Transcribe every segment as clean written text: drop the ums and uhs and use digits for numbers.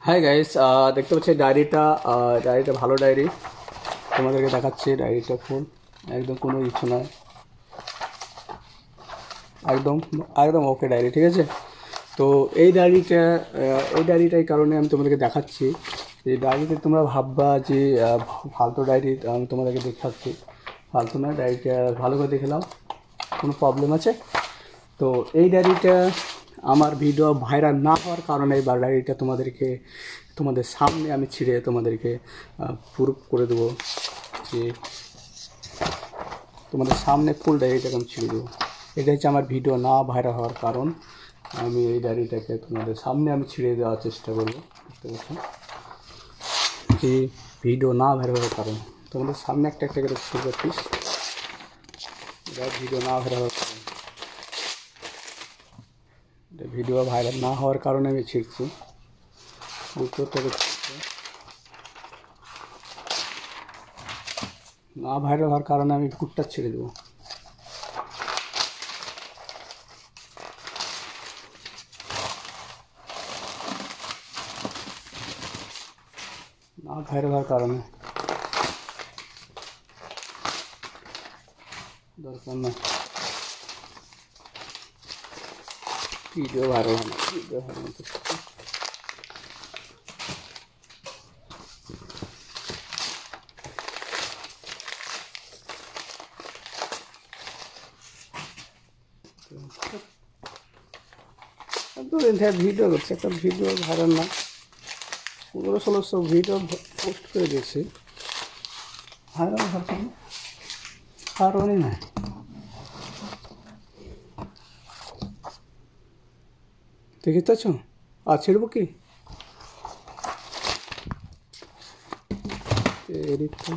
Hi guys, দেখতে পাচ্ছি ডায়েরিটা ভালো ডায়েরি। তোমাদেরকে দেখাচ্ছি ডায়েরিটা ফুল, একদম কোনো ইচ্ছু নয়, একদম একদম ওকে ডায়েরি, ঠিক আছে। তো এই ডায়েরিটাই কারণে আমি তোমাদেরকে দেখাচ্ছি। এই ডায়েরিতে তোমরা ভাববা যে ফালতু ডায়েরি, আমি তোমাদেরকে দেখাচ্ছি ফালতু না, ডায়েরিটা ভালো করে দেখে নাও, কোনো প্রবলেম আছে। তো এই ডায়েরিটা আমার ভিডিও ভাইরাল না হওয়ার কারণে বা ডায়েরিটা তোমাদের সামনে আমি ছিঁড়ে তোমাদেরকে প্রুফ করে দেবো যে তোমাদের সামনে ফুল ডায়েরিটাকে আমি ছিঁড়ে দেবো। এটা হচ্ছে আমার ভিডিও না ভাইরাল হওয়ার কারণ। আমি এই ডায়েরিটাকে তোমাদের সামনে আমি ছিঁড়ে দেওয়ার চেষ্টা করবো, বুঝতে পারছো, যে ভিডিও না ভাইরাল হওয়ার কারণ তোমাদের সামনে একটা করে ছিঁড়ে প্লিজ। এটা ভিডিও না ভাইরাল হওয়ার কারণ, ভিডিও ভাইরাল না হওয়ার কারণে আমি ছিঁড়ছি, বুঝতে পেরেছি। না ভাইরাল হওয়ার কারণে আমি কুটটা ছেড়ে দেবো। না ভাইরাল হওয়ার কারণে দরকার না, ভিডিও ভাইরাল হয় না, ভিডিও ভাইরাল দুদিন থেকে ভিডিও করছে, একটা ভিডিও ভাইরাল না, 1500-1600 ভিডিও পোস্ট করে দিয়েছি, ভাইরাল হওয়ার কারণই না। দেখতে পাচ্ছ? আর ছেড়বো কি এডিটটা?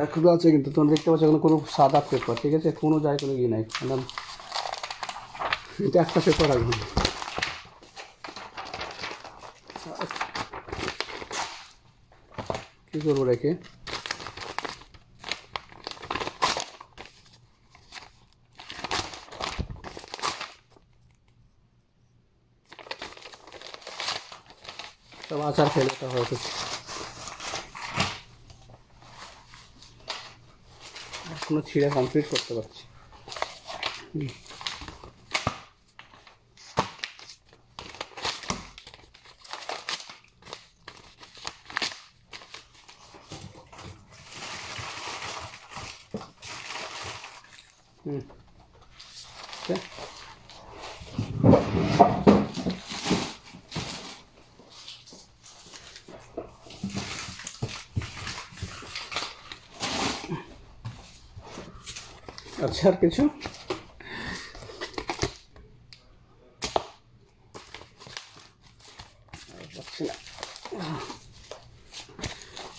এখনো আছে কিন্তু তোমরা দেখতে পাচ্ছ এখনো কোনো সাদা পেপার, ঠিক আছে, কোনো জায়গায় কোনো ইয়ে নাই, এটা একটা পেপার রাখবেন। কী করবো রেখে? সব আচার ফেলে এটা হয়তো এখনো ছিঁড়ে কমপ্লিট করতে পারছি। আচ্ছা, আর কিছু?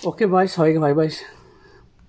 ওকে বাই, সবাইকে বাই বাই।